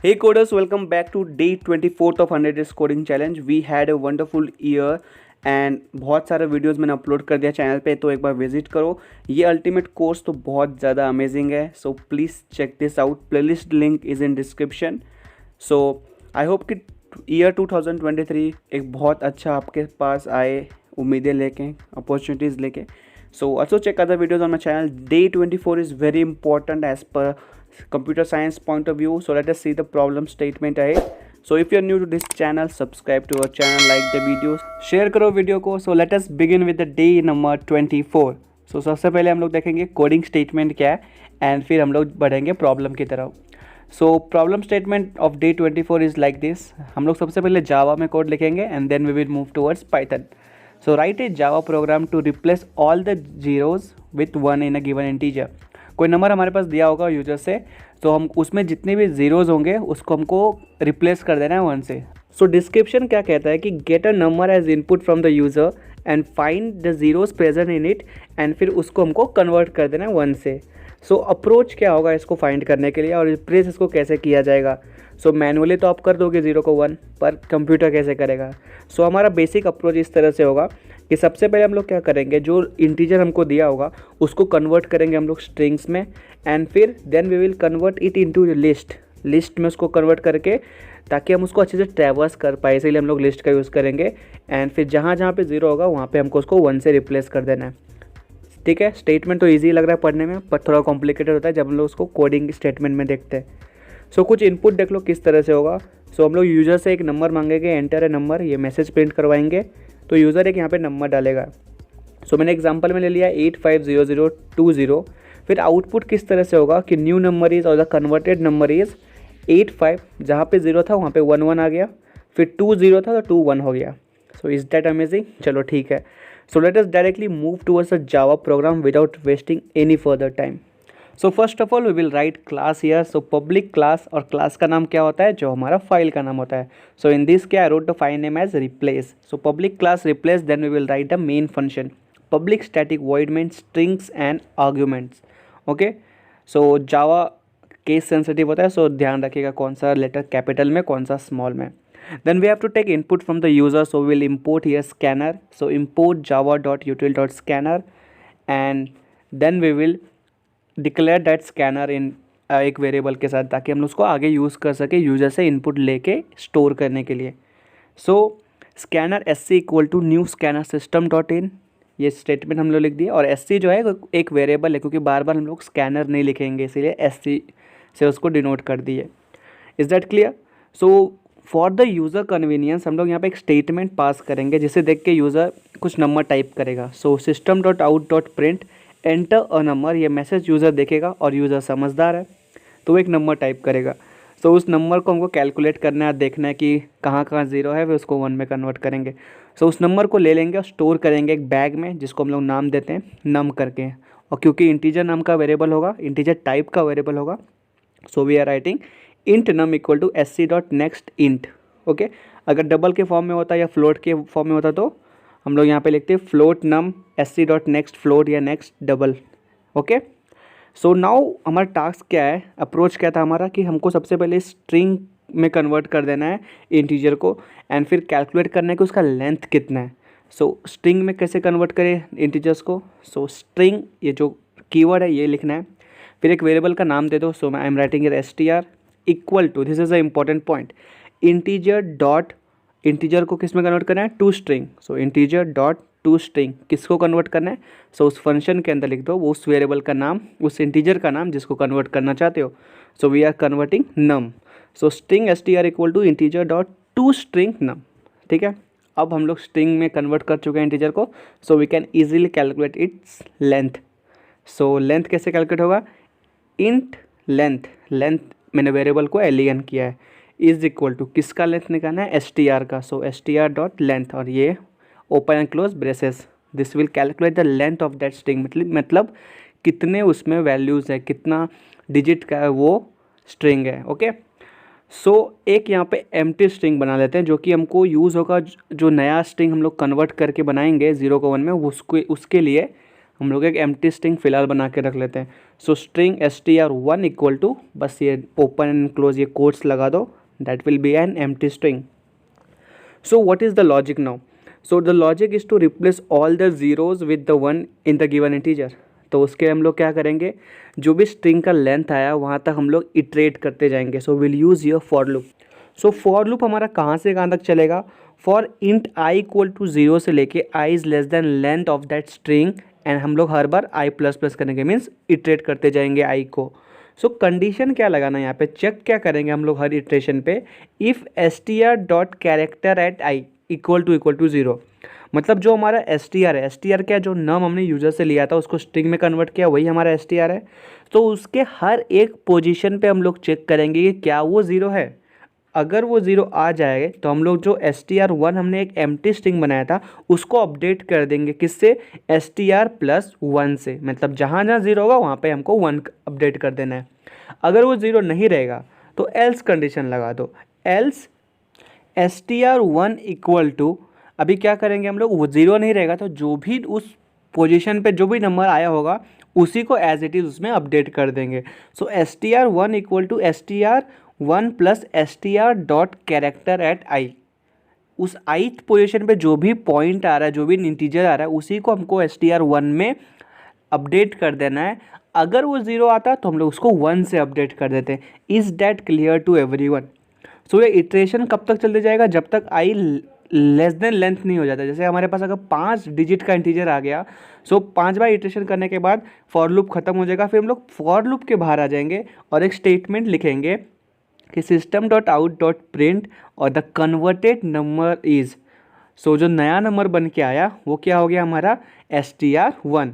Hey coders, welcome back to day 24th of 100 days coding challenge. We had a wonderful year and बहुत सारे videos मैंने upload कर दिया channel पे, तो एक बार विजिट करो। ये अल्टीमेट कोर्स तो बहुत ज़्यादा अमेजिंग है, so please check this out. Playlist link is in description. So I hope कि ईयर 2023 एक बहुत अच्छा आपके पास आए, उम्मीदें लेके, अपॉर्चुनिटीज़ लेके। So also check other videos on my channel. Day 24 is very important as per computer science point of view. So let us see the problem statement ahead. So if you're new to this channel, subscribe to our channel, like the videos, share करो video को. So let us begin with the day number 24. So सबसे पहले हम लोग देखेंगे coding statement क्या है and फिर हम लोग बढ़ेंगे प्रॉब्लम की तरफ. So problem statement of day 24 is like this. हम लोग सबसे पहले जावा में कोड लिखेंगे and then we will move towards Python. So write a Java program to replace all the zeros with 1 in a given integer. कोई number हमारे पास दिया होगा यूजर से, तो हम उसमें जितने भी ज़ीरोज़ होंगे उसको हमको रिप्लेस कर देना है 1 से. सो डिस्क्रिप्शन क्या कहता है कि get a number as input from the user and find the zeros present in it and फिर उसको हमको कन्वर्ट कर देना है 1 से. सो अप्रोच क्या होगा इसको फाइंड करने के लिए और रिप्लेस इसको कैसे किया जाएगा. सो मैनुअली तो आप कर दोगे 0 को 1, पर कंप्यूटर कैसे करेगा. सो हमारा बेसिक अप्रोच इस तरह से होगा कि सबसे पहले हम लोग क्या करेंगे, जो इंटीजर हमको दिया होगा उसको कन्वर्ट करेंगे हम लोग स्ट्रिंग्स में एंड फिर then we will convert it into list में उसको कन्वर्ट करके, ताकि हम उसको अच्छे से ट्रैवर्स कर पाए, इसीलिए हम लोग लिस्ट का यूज़ करेंगे. एंड फिर जहाँ जहाँ पे 0 होगा वहाँ पे हमको उसको 1 से रिप्लेस कर देना है. ठीक है, स्टेटमेंट तो ईजी लग रहा है पढ़ने में, पर थोड़ा कॉम्प्लिकेटेड होता है जब हम लोग उसको कोडिंग स्टेटमेंट में देखते हैं. सो कुछ इनपुट देख लो किस तरह से होगा. सो हम लोग यूज़र से एक नंबर मांगेंगे, एंटर ए नंबर, ये मैसेज प्रिंट करवाएंगे, तो यूज़र एक यहाँ पे नंबर डालेगा. सो मैंने एग्जांपल में ले लिया 850020. फिर आउटपुट किस तरह से होगा कि न्यू नंबर इज़ और द कन्वर्टेड नंबर इज़ 85. जहाँ पे 0 था वहाँ पे 1 आ गया, फिर 20 था तो 21 हो गया. So is that amazing. चलो ठीक है. So let us directly move towards a Java program without wasting any further time. So first of all we will write class here. So public class, और क्लास का नाम क्या होता है, जो हमारा फाइल का नाम होता है. सो इन दिस क्या, I wrote the file name as replace. So public class replace, then we will write the main function. Public static void means strings and arguments. Okay, so Java case sensitive होता है, सो ध्यान रखिएगा कौन सा letter capital में कौन सा small में. Then we have to take input from the user. So will import here scanner. So import java.util.scanner and then we will declare that scanner in एक वेरिएबल के साथ, ताकि हम उसको आगे यूज़ कर सके यूज़र से इनपुट लेके स्टोर करने के लिए. So scanner SC equal to new scanner system dot in, ये स्टेटमेंट हम लोग लिख दिए. और SC जो है एक वेरिएबल है, क्योंकि बार बार हम लोग स्कैनर नहीं लिखेंगे, इसीलिए SC से उसको डिनोट कर दिए. Is that clear. So for the user convenience हम लोग यहाँ पे एक स्टेटमेंट पास करेंगे, जिसे देख के यूज़र कुछ नंबर टाइप करेगा. So system dot out dot print enter a number, ये मैसेज यूज़र देखेगा और यूज़र समझदार है तो वो एक नंबर टाइप करेगा. सो उस नंबर को हमको कैलकुलेट करना है, देखना है कि कहाँ कहाँ 0 है, फिर उसको 1 में कन्वर्ट करेंगे. सो उस नंबर को ले लेंगे और स्टोर करेंगे एक बैग में, जिसको हम लोग नाम देते हैं नम करके. और क्योंकि इंटीजर नाम का वेरिएबल होगा, इंटीजर टाइप का वेरिएबल होगा, so we are writing int num equal to SC dot next int. Okay, अगर डबल के फॉर्म में होता या फ्लोट के फॉर्म में होता तो हम लोग यहाँ पे लिखते हैं फ्लोट नम SC डॉट नेक्स्ट फ्लोट या next double. Okay, so now हमारा टास्क क्या है, अप्रोच क्या था हमारा, कि हमको सबसे पहले स्ट्रिंग में कन्वर्ट कर देना है इंटीजर को एंड फिर कैलकुलेट करना है कि उसका लेंथ कितना है. सो स्ट्रिंग में कैसे कन्वर्ट करें इंटीजर्स को. सो स्ट्रिंग, ये जो कीवर्ड है ये लिखना है, फिर एक वेरिएबल का नाम दे दो. So I am writing it STR equal to, this is a important point, integer dot, integer को किस में कन्वर्ट करना है, to string. So integer dot to string किसको कन्वर्ट करना है. सो उस फंक्शन के अंदर लिख दो वो उस वेरिएबल का नाम, उस इंटीजर का नाम जिसको कन्वर्ट करना चाहते हो. So we are converting num. So string STR equal to integer dot to string num. ठीक है, अब हम लोग स्ट्रिंग में कन्वर्ट कर चुके हैं इंटीजर को. So we can easily calculate its length. So length कैसे कैलकुलेट होगा, इंट लेंथ, लेंथ मैंने वेरिएबल को एलियन किया है, इज इक्वल टू किसका लेंथ निकालना है, STR का. सो STR डॉट लेंथ, और ये open and close braces, this will calculate the length of that string. मतलब कितने उसमें वैल्यूज़ है, कितना डिजिट का है वो स्ट्रिंग है. ओके, सो एक यहाँ पे एम्प्टी स्ट्रिंग बना लेते हैं, जो कि हमको यूज़ होगा, जो नया स्ट्रिंग हम लोग कन्वर्ट करके बनाएंगे 0 को 1 में, उसके लिए हम लोग एक एम्प्टी स्ट्रिंग फिलहाल बना के रख लेते हैं। सो स्ट्रिंग str1 इक्वल टू, बस ये ओपन एंड क्लोज ये कोट्स लगा दो, that will be an empty string. So what is the logic now? So the logic is to replace all the zeros with the 1 in the given integer. तो उसके हम लोग क्या करेंगे, जो भी स्ट्रिंग का लेंथ आया वहाँ तक हम लोग इटरेट करते जाएंगे। So will use your for loop. So for loop हमारा कहाँ से कहाँ तक चलेगा? For int I equal to 0 से लेके I is less than length of that string, and हम लोग हर बार आई प्लस प्लस करेंगे, मीन्स इटरेट करते जाएंगे आई को। सो कंडीशन क्या लगाना है यहाँ पे, चेक क्या करेंगे हम लोग हर इटरेशन पे, if str dot character at I equal to 0। मतलब जो हमारा str है, str क्या, जो नम हमने यूज़र से लिया था उसको स्ट्रिंग में कन्वर्ट किया, वही हमारा str है। तो उसके हर एक पोजीशन पे हम लोग चेक करेंगे कि क्या वो 0 है। अगर वो 0 आ जाए तो हम लोग जो str1 हमने एक एम्प्टी स्ट्रिंग बनाया था उसको अपडेट कर देंगे, किससे, str+1 से। मतलब जहाँ जहाँ 0 होगा वहाँ पे हमको 1 अपडेट कर देना है। अगर वो 0 नहीं रहेगा तो एल्स कंडीशन लगा दो, एल्स str1 इक्वल टू, अभी क्या करेंगे हम लोग, वो 0 नहीं रहेगा तो जो भी उस पोजीशन पे जो भी नंबर आया होगा उसी को एज इट इज़ उसमें अपडेट कर देंगे। So str1 equal to str1 plus str dot character at I. उस ith पोजीशन पे जो भी पॉइंट आ रहा है, जो भी इंटीजर आ रहा है, उसी को हमको str1 में अपडेट कर देना है। अगर वो 0 आता तो हम लोग उसको 1 से अपडेट कर देते हैं। Is that clear to everyone? So ये इटरेशन कब तक चलते जाएगा, जब तक आई लेस देन लेंथ नहीं हो जाता। जैसे हमारे पास अगर 5 डिजिट का इंटीजर आ गया, सो 5 बार इटरेशन करने के बाद फॉर लूप खत्म हो जाएगा। फिर हम लोग फॉर लूप के बाहर आ जाएंगे और एक स्टेटमेंट लिखेंगे कि system dot out dot print और द कन्वर्टेड नंबर इज़, सो जो नया नंबर बन के आया वो क्या हो गया हमारा, str1।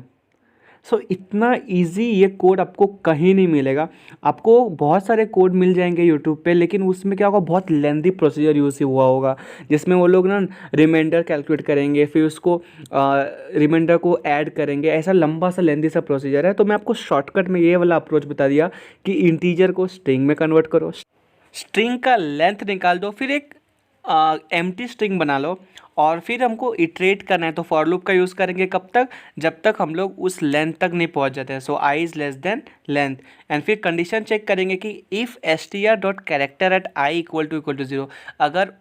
सो इतना इजी ये कोड आपको कहीं नहीं मिलेगा। आपको बहुत सारे कोड मिल जाएंगे यूट्यूब पे, लेकिन उसमें क्या होगा, बहुत लेंदी प्रोसीजर यूज़ हुआ होगा, जिसमें वो लोग ना रिमाइंडर कैलकुलेट करेंगे, फिर उसको रिमाइंडर को ऐड करेंगे, ऐसा लंबा सा लेंदी सा प्रोसीजर है। तो मैं आपको शॉर्टकट में ये वाला अप्रोच बता दिया कि इंटीजर को स्ट्रिंग में कन्वर्ट करो, स्ट्रिंग का लेंथ निकाल दो, फिर एक एम्प्टी स्ट्रिंग बना लो, और फिर हमको इटरेट करना है तो फॉर लूप का यूज़ करेंगे कब तक, जब तक हम लोग उस लेंथ तक नहीं पहुंच जाते हैं। So I is less than length, and फिर कंडीशन चेक करेंगे कि if str dot character at I equal to 0, अगर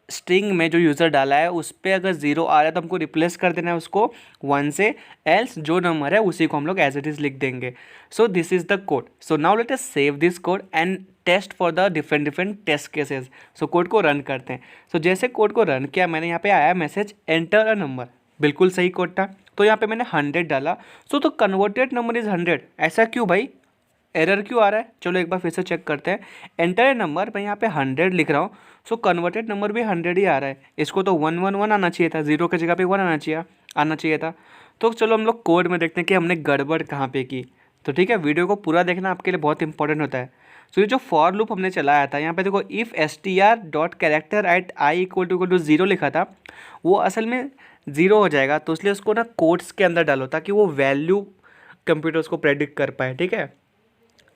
स्ट्रिंग में जो यूज़र डाला है उस पर अगर 0 आ रहा है तो हमको रिप्लेस कर देना है उसको 1 से, एल्स जो नंबर है उसी को हम लोग एज इट इज़ लिख देंगे। So this is the code. So now let us save this code and test for the different test cases. So code को रन करते हैं। सो जैसे कोड को रन किया मैंने, यहाँ पे आया मैसेज एंटर अ नंबर, बिल्कुल सही कोड था। तो यहाँ पे मैंने 100 डाला, सो तो कन्वर्टेड नंबर इज़ 100। ऐसा क्यों भाई, एरर क्यों आ रहा है? चलो एक बार फिर से चेक करते हैं। एंटर ए नंबर, मैं यहाँ पे 100 लिख रहा हूँ, सो कन्वर्टेड नंबर भी 100 ही आ रहा है। इसको तो 111 आना चाहिए था, 0 की जगह पे 1 आना चाहिए था। तो चलो हम लोग कोड में देखते हैं कि हमने गड़बड़ कहाँ पे की। तो ठीक है, वीडियो को पूरा देखना आपके लिए बहुत इंपॉर्टेंट होता है। सो ये जो फॉर लूप हमने चलाया था, यहाँ पे देखो if str dot character at I equal to 0 लिखा था, वो असल में 0 हो जाएगा, तो इसलिए उसको ना कोट्स के अंदर डालो ताकि वो वैल्यू कंप्यूटर उसको प्रेडिक्ट कर पाए। ठीक है,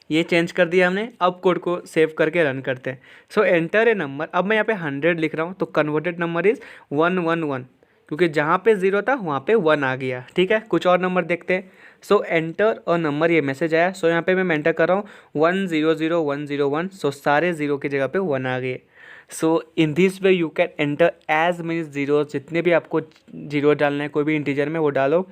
ये चेंज कर दिया हमने। अब कोड को सेव करके रन करते हैं। सो एंटर ए नंबर, अब मैं यहाँ पे 100 लिख रहा हूँ, तो कन्वर्टेड नंबर इज़ 111, क्योंकि जहाँ पे 0 था वहाँ पे 1 आ गया। ठीक है, कुछ और नंबर देखते हैं। सो एंटर अ नंबर, ये मैसेज आया। सो यहाँ पे मैं एंटर कर रहा हूँ 100101। सो सारे 0 की जगह पे 1 आ गए। So in this way you can enter as many zero, जितने भी आपको जीरो डालना है कोई भी इंटीजर में वो डालो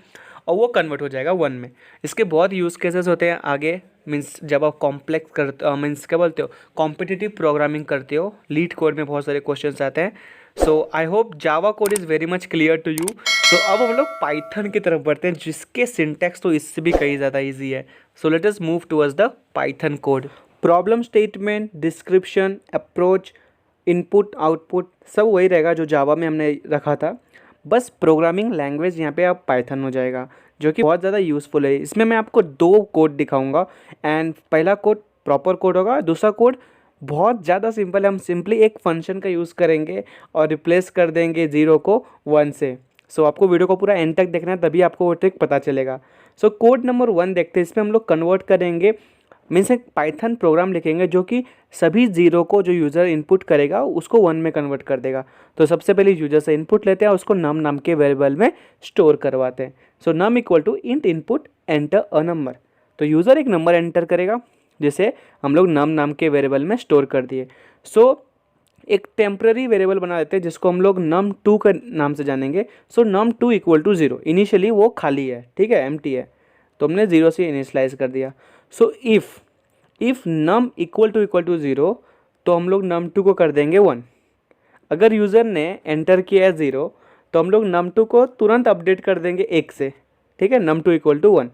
और वो कन्वर्ट हो जाएगा 1 में। इसके बहुत यूज़ केसेस होते हैं आगे, मीन्स जब आप कॉम्प्लेक्स करते मीन्स क्या बोलते हो, कॉम्पिटिटिव प्रोग्रामिंग करते हो, लीड कोड में बहुत सारे क्वेश्चंस आते हैं। So I hope Java code is very much clear to you. तो अब हम लोग पाइथन की तरफ बढ़ते हैं, जिसके सिंटैक्स तो इससे भी कहीं ज़्यादा ईजी है। So let us move towards the Python code. Problem statement, description, approach, input output सब वही रहेगा जो जावा में हमने रखा था, बस प्रोग्रामिंग लैंग्वेज यहाँ पे आप पाइथन हो जाएगा, जो कि बहुत ज़्यादा यूज़फुल है। इसमें मैं आपको 2 कोड दिखाऊंगा, एंड पहला कोड प्रॉपर कोड होगा, दूसरा कोड बहुत ज़्यादा सिंपल है। हम सिंपली एक फंक्शन का यूज़ करेंगे और रिप्लेस कर देंगे 0 को 1 से। सो आपको वीडियो को पूरा एंड तक देखना है, तभी आपको वो ट्रिक पता चलेगा। सो कोड नंबर 1 देखते हैं। इसमें हम लोग कन्वर्ट करेंगे मीन्स एक पाइथन प्रोग्राम लिखेंगे जो कि सभी जीरो को जो यूज़र इनपुट करेगा उसको 1 में कन्वर्ट कर देगा। तो सबसे पहले यूज़र से इनपुट लेते हैं, उसको नम नाम के वेरिएबल में स्टोर करवाते हैं। So num equal to int input enter a number. तो यूज़र एक नंबर एंटर करेगा जिसे हम लोग नम नाम के वेरिएबल में स्टोर कर दिए। सो एक टेम्प्रेरी वेरिएबल बना देते हैं जिसको हम लोग num2 के नाम से जानेंगे। सो num2 इक्वल टू 0, इनिशियली वो खाली है, ठीक है, एम्प्टी है, तो हमने 0 से इनिशलाइज कर दिया। So if num equal to 0 तो हम लोग num2 को कर देंगे 1। अगर यूज़र ने एंटर किया है 0 तो हम लोग num2 को तुरंत अपडेट कर देंगे 1 से, ठीक है, num2 इक्वल टू 1।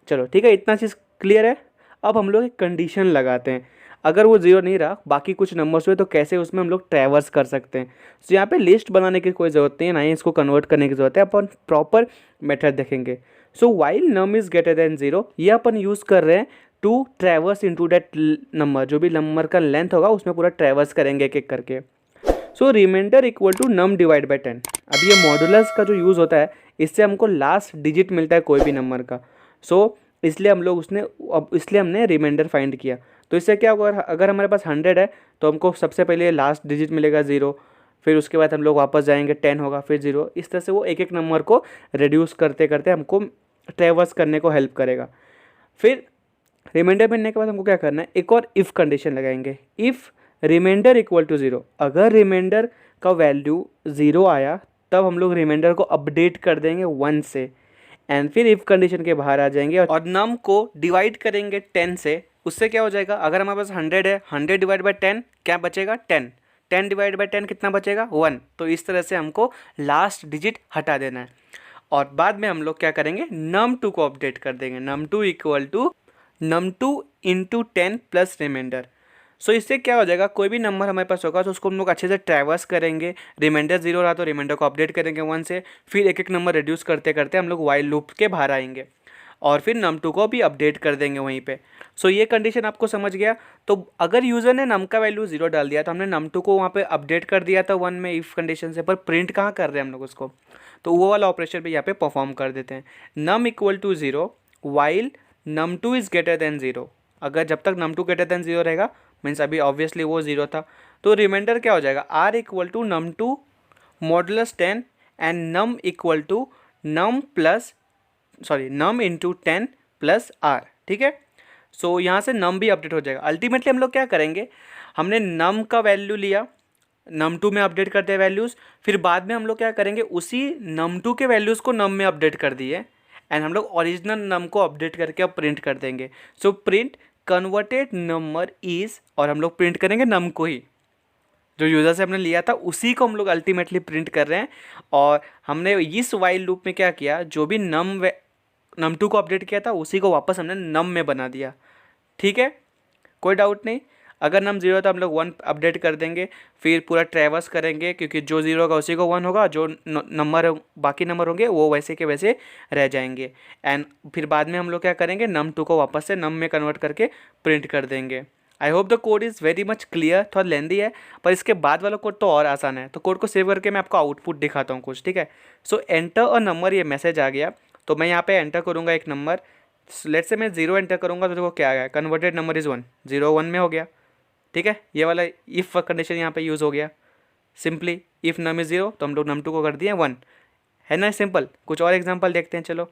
चलो ठीक है, इतना चीज़ क्लियर है। अब हम लोग एक कंडीशन लगाते हैं, अगर वो 0 नहीं रहा, बाकी कुछ नंबर्स हुए तो कैसे उसमें हम लोग ट्रैवर्स कर सकते हैं। तो यहाँ पे लिस्ट बनाने की कोई ज़रूरत नहीं है, ना ही इसको कन्वर्ट करने की ज़रूरत है, अपन प्रॉपर मेथड देखेंगे। So while num is greater than 0, ये अपन यूज़ कर रहे हैं to traverse into that number, जो भी नंबर का लेंथ होगा उसमें पूरा ट्रैवर्स करेंगे एक एक करके। So remainder equal to num divide by 10। अब ये मॉडुलस का जो यूज़ होता है, इससे हमको लास्ट डिजिट मिलता है कोई भी नंबर का। सो इसलिए हम लोग इसलिए हमने रिमाइंडर फाइंड किया। तो इससे क्या होगा, अगर हमारे पास 100 है तो हमको सबसे पहले लास्ट डिजिट मिलेगा 0, फिर उसके बाद हम लोग वापस जाएंगे 10 होगा, फिर 0, इस तरह से वो एक एक नंबर को रिड्यूस करते करते हमको ट्रैवर्स करने को हेल्प करेगा। फिर रिमाइंडर मिलने के बाद हमको क्या करना है, एक और इफ़ कंडीशन लगाएंगे। इफ़ रिमाइंडर इक्वल टू 0, अगर रिमाइंडर का वैल्यू 0 आया तब हम लोग रिमाइंडर को अपडेट कर देंगे 1 से, एंड फिर इफ़ कंडीशन के बाहर आ जाएंगे और नम को डिवाइड करेंगे 10 से। उससे क्या हो जाएगा, अगर हमारे पास 100 है, 100 डिवाइड बाई 10 क्या बचेगा, 10, 10 डिवाइड बाई 10 कितना बचेगा, 1। तो इस तरह से हमको लास्ट डिजिट हटा देना है, और बाद में हम लोग क्या करेंगे, num2 को अपडेट कर देंगे, num2 equal to num2 into 10 plus remainder. So इससे क्या हो जाएगा, कोई भी नंबर हमारे पास होगा तो उसको हम लोग अच्छे से ट्रैवर्स करेंगे। रिमाइंडर 0 रहा तो रिमाइंडर को अपडेट करेंगे 1 से, फिर एक एक नंबर रिड्यूस करते करते हम लोग वाइल लूप के बाहर आएंगे, और फिर num2 को भी अपडेट कर देंगे वहीं पे। सो ये कंडीशन आपको समझ गया। तो अगर यूज़र ने num का वैल्यू 0 डाल दिया तो हमने num2 को वहाँ पे अपडेट कर दिया था 1 में इफ़ कंडीशन से, पर प्रिंट कहाँ कर रहे हैं हम लोग उसको, तो वो वाला ऑपरेशन भी यहाँ पे परफॉर्म कर देते हैं। num equal to 0 while num2 is greater than 0। अगर जब तक num2 ग्रेटर देन 0 रहेगा, मीन्स अभी ऑब्वियसली वो 0 था, तो रिमाइंडर क्या हो जाएगा, r equal to num2 modulus 10 and num equal to num into 10 plus r, ठीक है। सो यहाँ से num भी अपडेट हो जाएगा। अल्टीमेटली हम लोग क्या करेंगे, हमने num का वैल्यू लिया, num2 में अपडेट करते हैं वैल्यूज़, फिर बाद में हम लोग क्या करेंगे, उसी num2 के वैल्यूज़ को num में अपडेट कर दिए, एंड हम लोग ओरिजिनल num को अपडेट करके अब प्रिंट कर देंगे। So print converted number is, और हम लोग प्रिंट करेंगे num को ही, जो यूज़र से हमने लिया था उसी को हम लोग अल्टीमेटली प्रिंट कर रहे हैं। और हमने इस वाइल लूप में क्या किया, जो भी num2 को अपडेट किया था उसी को वापस हमने num में बना दिया, ठीक है, कोई डाउट नहीं। अगर num 0 है तो हम लोग 1 अपडेट कर देंगे, फिर पूरा ट्रैवर्स करेंगे, क्योंकि जो 0 होगा उसी को 1 होगा, जो नंबर बाकी नंबर होंगे वो वैसे के वैसे रह जाएंगे, एंड फिर बाद में हम लोग क्या करेंगे, num2 को वापस से num में कन्वर्ट करके प्रिंट कर देंगे। I hope the code is very much clear. थोड़ा लेंदी है, पर इसके बाद वाला कोड तो और आसान है। तो कोड को सेव करके मैं आपको आउटपुट दिखाता हूँ कुछ, ठीक है। सो एंटर अ नंबर, ये मैसेज आ गया, तो मैं यहाँ पे एंटर करूँगा एक नंबर। लेट्स से मैं 0 एंटर करूँगा तो देखो क्या आ गया, कन्वर्टेड नंबर इज़ 1, 0 1 में हो गया, ठीक है। ये वाला इफ़ कंडीशन यहाँ पे यूज़ हो गया। सिंपली इफ़ num इज़ 0 तो हम लोग num2 को कर दिए 1, है ना, सिंपल। कुछ और एग्जांपल देखते हैं, चलो।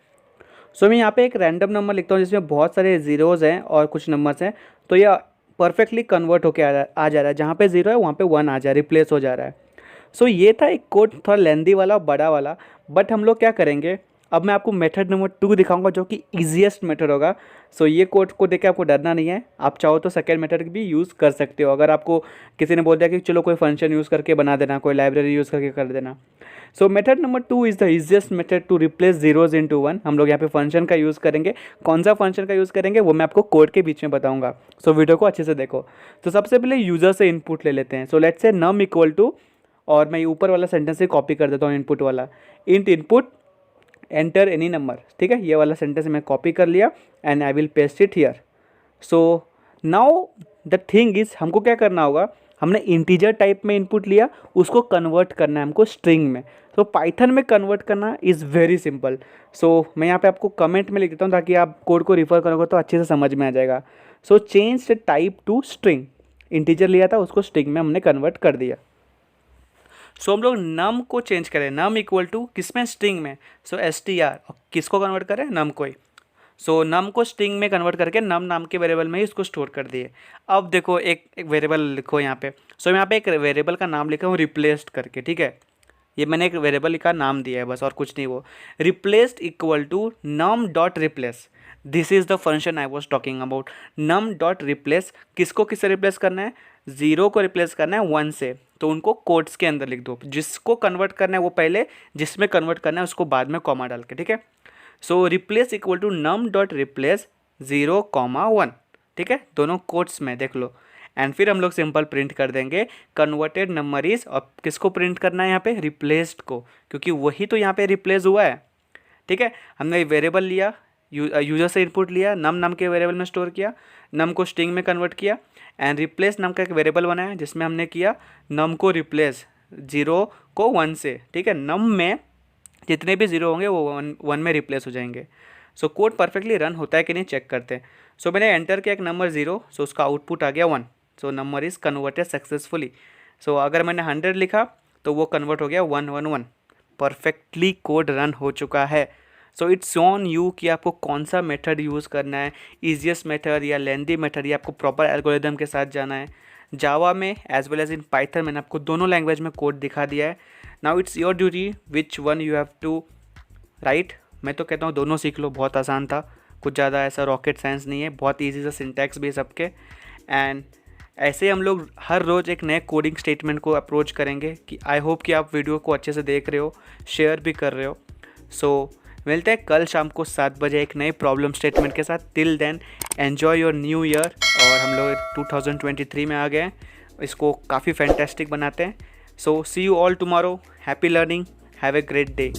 सो मैं यहाँ पे एक रैंडम नंबर लिखता हूँ जिसमें बहुत सारे ज़ीरोज़ हैं और कुछ नंबर्स हैं, तो यह परफेक्टली कन्वर्ट होके आ जा रहा है, जहाँ पे 0 है वहाँ पे 1 आ जा रहा है, रिप्लेस हो जा रहा है। सो ये था एक कोड, थोड़ा लेंदी वाला, बड़ा वाला, बट हम लोग क्या करेंगे, अब मैं आपको मेथड नंबर 2 दिखाऊंगा जो कि ईजिएस्ट मेथड होगा। सो ये कोड को देख के आपको डरना नहीं है, आप चाहो तो सेकेंड मेथड भी यूज़ कर सकते हो। अगर आपको किसी ने बोल दिया कि चलो कोई फंक्शन यूज़ करके बना देना, कोई लाइब्रेरी यूज़ करके कर देना। So method number 2 is the easiest method to replace zeros into 1। हम लोग यहाँ पे फंक्शन का यूज़ करेंगे। कौन सा फंक्शन का यूज़ करेंगे वो मैं आपको कोड के बीच में बताऊँगा, सो वीडियो को अच्छे से देखो। तो सबसे पहले यूज़र से इनपुट ले लेते हैं। So let's say num equal to, और मैं ऊपर वाला सेंटेंस से कॉपी कर देता हूँ इनपुट वाला, int input enter any number, ठीक है। ये वाला सेंटेंस मैं कॉपी कर लिया and I will paste it here. So now the thing is, हमको क्या करना होगा, हमने इंटीजर टाइप में इनपुट लिया, उसको कन्वर्ट करना है हमको स्ट्रिंग में। तो पाइथन में कन्वर्ट करना इज़ वेरी सिंपल। सो मैं यहाँ पे आपको कमेंट में लिख देता हूँ ताकि आप कोड को रिफर करोगे तो अच्छे से समझ में आ जाएगा। So change the type two string, integer लिया था उसको स्ट्रिंग में हमने कन्वर्ट कर दिया। सो हम लोग नम को चेंज करें, नम इक्वल टू किसमें, स्ट्रिंग में, सो str, किसको कन्वर्ट करें, नम को ही। सो नम को स्ट्रिंग में कन्वर्ट करके नम नाम के वेरिएबल में ही इसको स्टोर कर दिए। अब देखो एक वेरिएबल लिखो यहाँ पे। सो यहाँ पे एक वेरिएबल का नाम लिखा हूँ रिप्लेस्ड करके, ठीक है, ये मैंने एक वेरिएबल का नाम दिया है बस, और कुछ नहीं। वो replaced equal to num dot replace, this is the function I was talking about. Num dot replace, किसको किससे रिप्लेस करना है, 0 को रिप्लेस करना है 1 से, तो उनको कोट्स के अंदर लिख दो, जिसको कन्वर्ट करना है वो पहले, जिसमें कन्वर्ट करना है उसको बाद में कॉमा डाल के, ठीक है। So replace equal to num dot replace 0,1, ठीक है, दोनों कोट्स में देख लो। एंड फिर हम लोग सिंपल प्रिंट कर देंगे कन्वर्टेड नंबर इज, और किसको प्रिंट करना है यहाँ पे, रिप्लेस्ड को, क्योंकि वही तो यहाँ पे रिप्लेस हुआ है, ठीक है। हमने वेरिएबल लिया, यूजर से इनपुट लिया, नम नाम के वेरिएबल में स्टोर किया, नम को स्ट्रिंग में कन्वर्ट किया, एंड रिप्लेस नाम का एक वेरिएबल बनाया जिसमें हमने किया नम को रिप्लेस 0 को 1 से, ठीक है। नम में जितने भी 0 होंगे वो 1 में रिप्लेस हो जाएंगे। सो कोड परफेक्टली रन होता है कि नहीं चेक करते हैं। सो मैंने एंटर किया एक नंबर 0, सो उसका आउटपुट आ गया 1, so number is converted successfully. So अगर मैंने 100 लिखा तो वो कन्वर्ट हो गया 111, परफेक्टली कोड रन हो चुका है। सो इट्स ऑन यू कि आपको कौन सा मेथड यूज़ करना है, ईजीएस्ट मेथड या लेंदी मेथड, या आपको प्रॉपर एल्गोरिदम के साथ जाना है। जावा में as well as in Python मैंने आपको दोनों लैंग्वेज में कोड दिखा दिया है। Now it's your duty which one you have to write. मैं तो कहता हूँ दोनों सीख लो, बहुत आसान था, कुछ ज़्यादा ऐसा रॉकेट साइंस नहीं है, बहुत ईजी सा सिंटैक्स भी है सबके। एंड ऐसे हम लोग हर रोज़ एक नए कोडिंग स्टेटमेंट को अप्रोच करेंगे। कि आई होप कि आप वीडियो को अच्छे से देख रहे हो, शेयर भी कर रहे हो। सो मिलते हैं कल शाम को 7 बजे एक नए प्रॉब्लम स्टेटमेंट के साथ। Till then enjoy your new year. और हम लोग 2023 में आ गए हैं, इसको काफ़ी फैंटेस्टिक बनाते हैं। So see you all tomorrow, happy learning, have a great day.